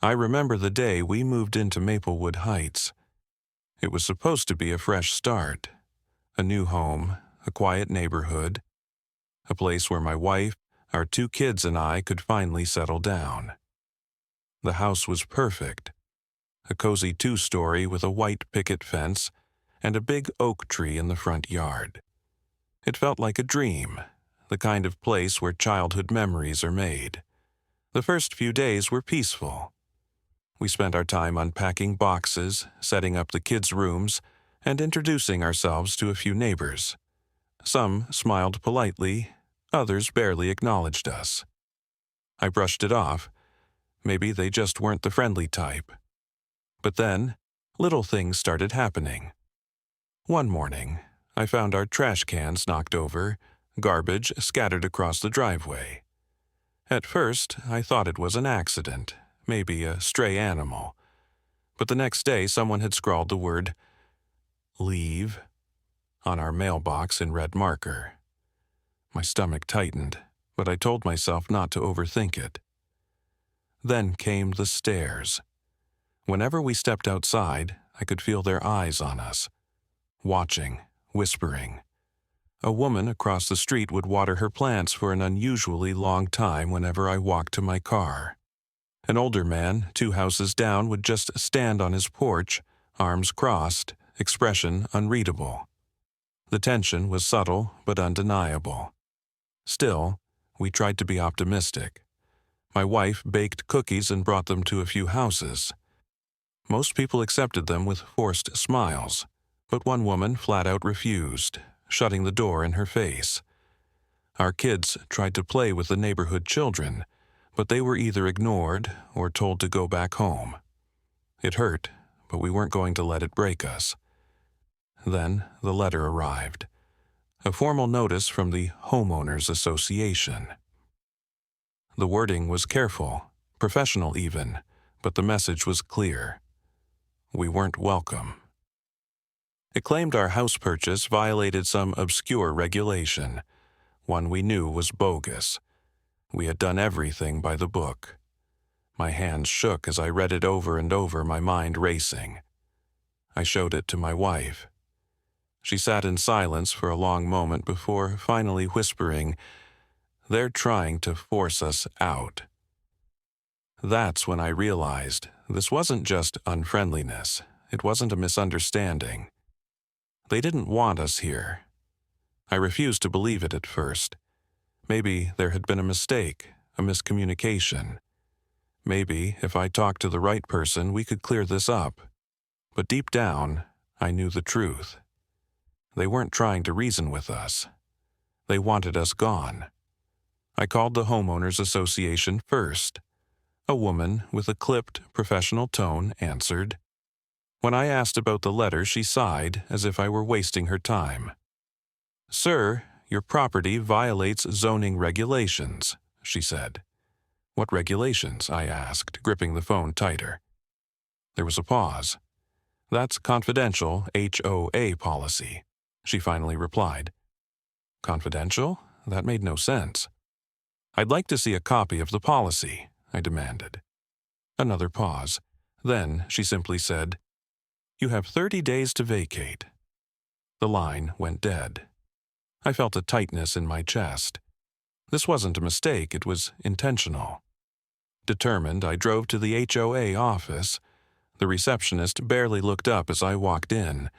I remember the day we moved into Maplewood Heights. It was supposed to be a fresh start, a new home, a quiet neighborhood, a place where my wife, our 2 kids, and I could finally settle down. The house was perfect, a cozy 2-story with a white picket fence and a big oak tree in the front yard. It felt like a dream, the kind of place where childhood memories are made. The first few days were peaceful. We spent our time unpacking boxes, setting up the kids' rooms, and introducing ourselves to a few neighbors. Some smiled politely, others barely acknowledged us. I brushed it off. Maybe they just weren't the friendly type. But then, little things started happening. One morning, I found our trash cans knocked over, garbage scattered across the driveway. At first, I thought it was an accident, maybe a stray animal. But the next day, someone had scrawled the word, "Leave," on our mailbox in red marker. My stomach tightened, but I told myself not to overthink it. Then came the stares. Whenever we stepped outside, I could feel their eyes on us, watching, whispering. A woman across the street would water her plants for an unusually long time whenever I walked to my car. An older man, 2 houses down, would just stand on his porch, arms crossed, expression unreadable. The tension was subtle but undeniable. Still, we tried to be optimistic. My wife baked cookies and brought them to a few houses. Most people accepted them with forced smiles, but one woman flat out refused, shutting the door in her face. Our kids tried to play with the neighborhood children, but they were either ignored or told to go back home. It hurt, but we weren't going to let it break us. Then the letter arrived, a formal notice from the Homeowners Association. The wording was careful, professional even, but the message was clear. We weren't welcome. It claimed our house purchase violated some obscure regulation, one we knew was bogus. We had done everything by the book. My hands shook as I read it over and over, my mind racing. I showed it to my wife. She sat in silence for a long moment before finally whispering, "They're trying to force us out." That's when I realized this wasn't just unfriendliness. It wasn't a misunderstanding. They didn't want us here. I refused to believe it at first. Maybe there had been a mistake, a miscommunication. Maybe if I talked to the right person, we could clear this up. But deep down, I knew the truth. They weren't trying to reason with us. They wanted us gone. I called the Homeowners Association first. A woman with a clipped, professional tone answered. When I asked about the letter, she sighed as if I were wasting her time. "Sir, your property violates zoning regulations," she said. "What regulations?" I asked, gripping the phone tighter. There was a pause. "That's confidential HOA policy," she finally replied. Confidential? That made no sense. "I'd like to see a copy of the policy," I demanded. Another pause. Then she simply said, "You have 30 days to vacate." The line went dead. I felt a tightness in my chest. This wasn't a mistake, it was intentional. Determined, I drove to the HOA office. The receptionist barely looked up as I walked in.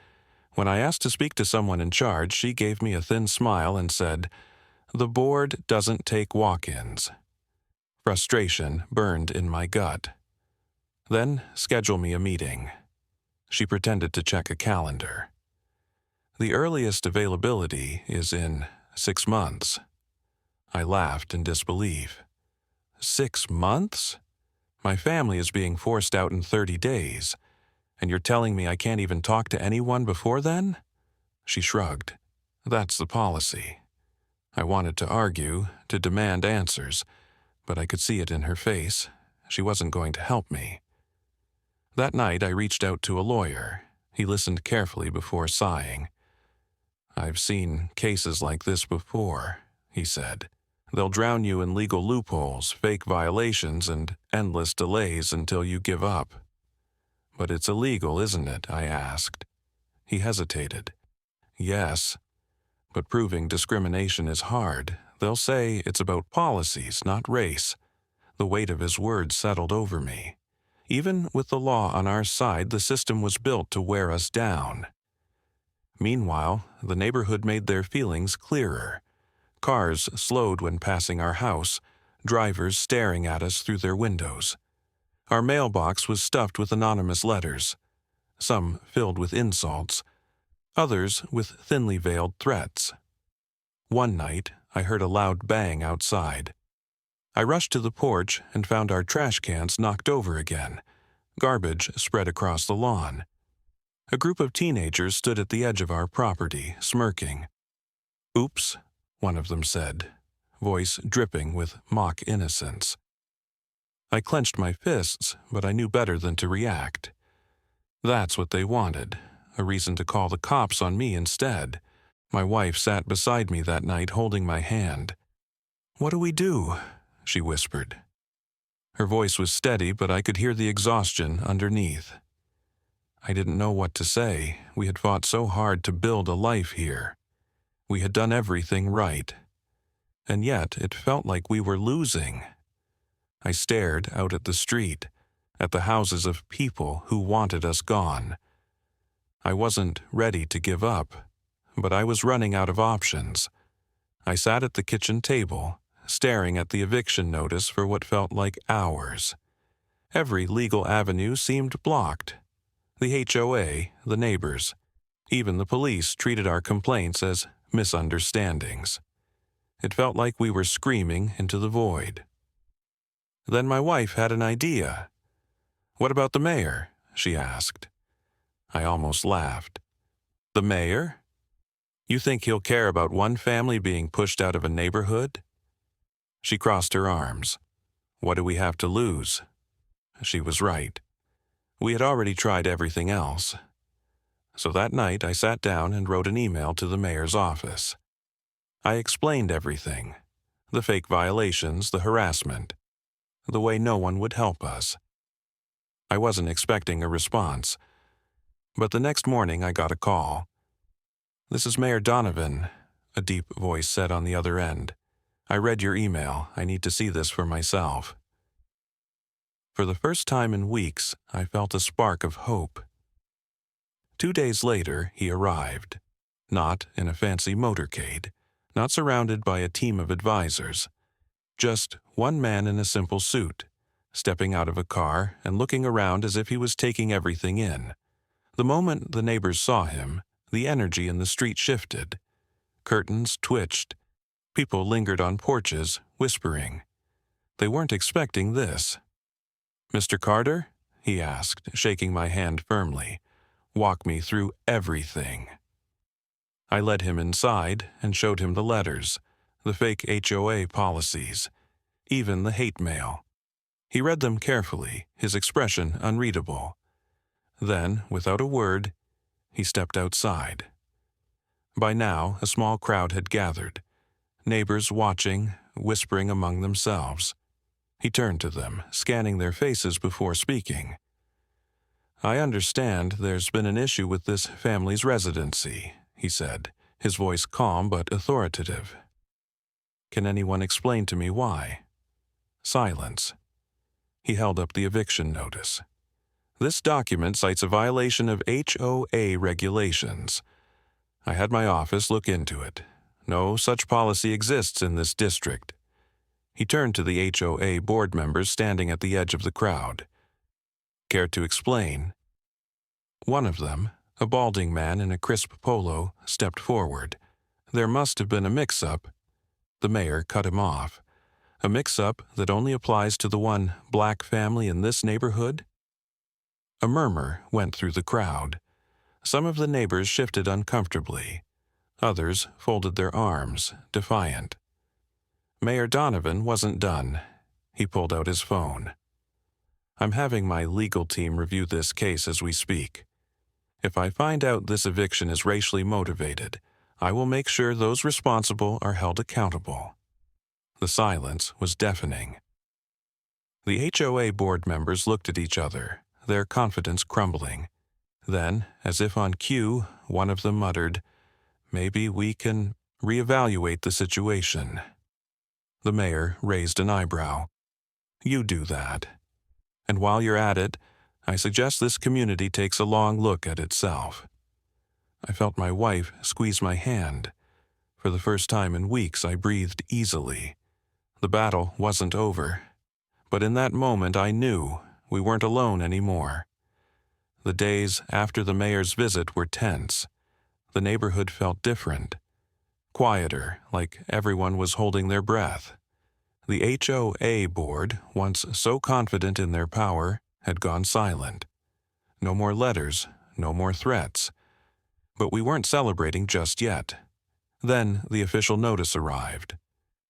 When I asked to speak to someone in charge, she gave me a thin smile and said, "The board doesn't take walk-ins." Frustration burned in my gut. "Then schedule me a meeting." She pretended to check a calendar. "The earliest availability is in 6 months." I laughed in disbelief. 6 months? My family is being forced out in 30 days, and you're telling me I can't even talk to anyone before then? She shrugged. "That's the policy." I wanted to argue, to demand answers, but I could see it in her face. She wasn't going to help me. That night I reached out to a lawyer. He listened carefully before sighing. "I've seen cases like this before," he said. They'll drown you in legal loopholes, fake violations, and endless delays until you give up. But it's illegal, isn't it? I asked. He hesitated. Yes, but proving discrimination is hard. They'll say it's about policies, not race. The weight of his words settled over me. Even with the law on our side, the system was built to wear us down. Meanwhile, the neighborhood made their feelings clearer. Cars slowed when passing our house, drivers staring at us through their windows. Our mailbox was stuffed with anonymous letters, some filled with insults, others with thinly veiled threats. One night, I heard a loud bang outside. I rushed to the porch and found our trash cans knocked over again, garbage spread across the lawn. A group of teenagers stood at the edge of our property, smirking. "Oops," one of them said, voice dripping with mock innocence. I clenched my fists, but I knew better than to react. That's what they wanted, a reason to call the cops on me instead. My wife sat beside me that night holding my hand. "What do we do?" she whispered. Her voice was steady, but I could hear the exhaustion underneath. I didn't know what to say. We had fought so hard to build a life here. We had done everything right. And yet it felt like we were losing. I stared out at the street, at the houses of people who wanted us gone. I wasn't ready to give up, but I was running out of options. I sat at the kitchen table, staring at the eviction notice for what felt like hours. Every legal avenue seemed blocked. The HOA, the neighbors, even the police treated our complaints as misunderstandings. It felt like we were screaming into the void. Then my wife had an idea. "What about the mayor?" she asked. I almost laughed. "The mayor? You think he'll care about one family being pushed out of a neighborhood?" She crossed her arms. "What do we have to lose?" She was right. We had already tried everything else. So that night I sat down and wrote an email to the mayor's office. I explained everything, the fake violations, the harassment, the way no one would help us. I wasn't expecting a response, but the next morning I got a call. "This is Mayor Donovan," a deep voice said on the other end. "I read your email. I need to see this for myself." For the first time in weeks, I felt a spark of hope. 2 days later, he arrived. Not in a fancy motorcade, not surrounded by a team of advisors. Just one man in a simple suit, stepping out of a car and looking around as if he was taking everything in. The moment the neighbors saw him, the energy in the street shifted. Curtains twitched. People lingered on porches, whispering. They weren't expecting this. "Mr. Carter?" he asked, shaking my hand firmly. "Walk me through everything." I led him inside and showed him the letters, the fake HOA policies, even the hate mail. He read them carefully, his expression unreadable. Then, without a word, he stepped outside. By now, a small crowd had gathered, neighbors watching, whispering among themselves. He turned to them, scanning their faces before speaking. "I understand there's been an issue with this family's residency," he said, his voice calm but authoritative. "Can anyone explain to me why?" Silence. He held up the eviction notice. "This document cites a violation of HOA regulations. I had my office look into it. No such policy exists in this district." He turned to the HOA board members standing at the edge of the crowd. "Care to explain?" One of them, a balding man in a crisp polo, stepped forward. "There must have been a mix-up." The mayor cut him off. "A mix-up that only applies to the one black family in this neighborhood?" A murmur went through the crowd. Some of the neighbors shifted uncomfortably. Others folded their arms, defiant. Mayor Donovan wasn't done. He pulled out his phone. "I'm having my legal team review this case as we speak. If I find out this eviction is racially motivated, I will make sure those responsible are held accountable." The silence was deafening. The HOA board members looked at each other, their confidence crumbling. Then, as if on cue, one of them muttered, "Maybe we can reevaluate the situation." The mayor raised an eyebrow. "You do that. And while you're at it, I suggest this community takes a long look at itself." I felt my wife squeeze my hand. For the first time in weeks, I breathed easily. The battle wasn't over. But in that moment, I knew we weren't alone anymore. The days after the mayor's visit were tense. The neighborhood felt different. Quieter, like everyone was holding their breath. The HOA board, once so confident in their power, had gone silent. No more letters, no more threats. But we weren't celebrating just yet. Then the official notice arrived.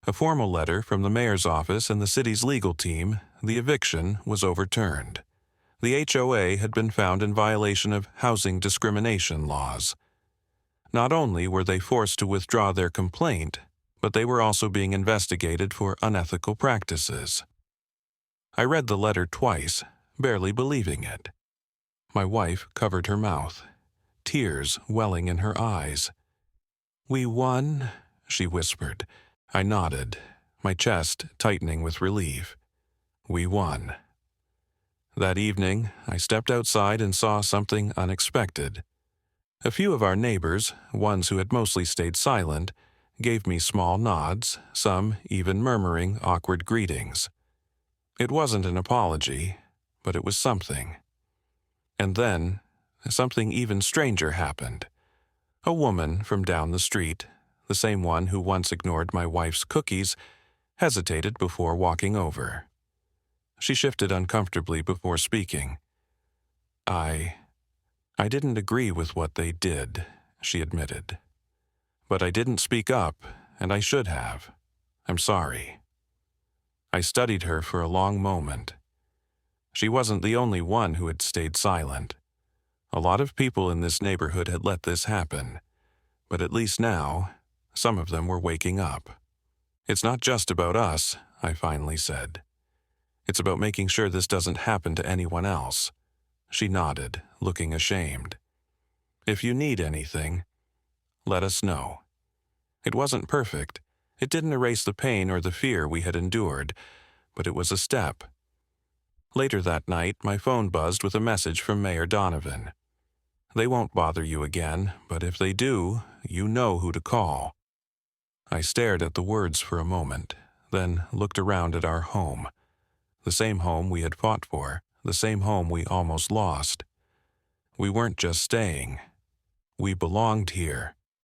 A formal letter from the mayor's office and the city's legal team. The eviction was overturned. The HOA had been found in violation of housing discrimination laws. Not only were they forced to withdraw their complaint, but they were also being investigated for unethical practices. I read the letter twice, barely believing it. My wife covered her mouth, tears welling in her eyes. "We won," she whispered. I nodded, my chest tightening with relief. We won. That evening, I stepped outside and saw something unexpected. A few of our neighbors, ones who had mostly stayed silent, gave me small nods, some even murmuring awkward greetings. It wasn't an apology, but it was something. And then, something even stranger happened. A woman from down the street, the same one who once ignored my wife's cookies, hesitated before walking over. She shifted uncomfortably before speaking. I didn't agree with what they did," she admitted. "But I didn't speak up, and I should have. I'm sorry." I studied her for a long moment. She wasn't the only one who had stayed silent. A lot of people in this neighborhood had let this happen, but at least now, some of them were waking up. "It's not just about us," I finally said. "It's about making sure this doesn't happen to anyone else." She nodded, looking ashamed. "If you need anything, let us know." It wasn't perfect. It didn't erase the pain or the fear we had endured, but it was a step. Later that night, my phone buzzed with a message from Mayor Donovan. "They won't bother you again, but if they do, you know who to call." I stared at the words for a moment, then looked around at our home. The same home we had fought for, the same home we almost lost. We weren't just staying. We belonged here.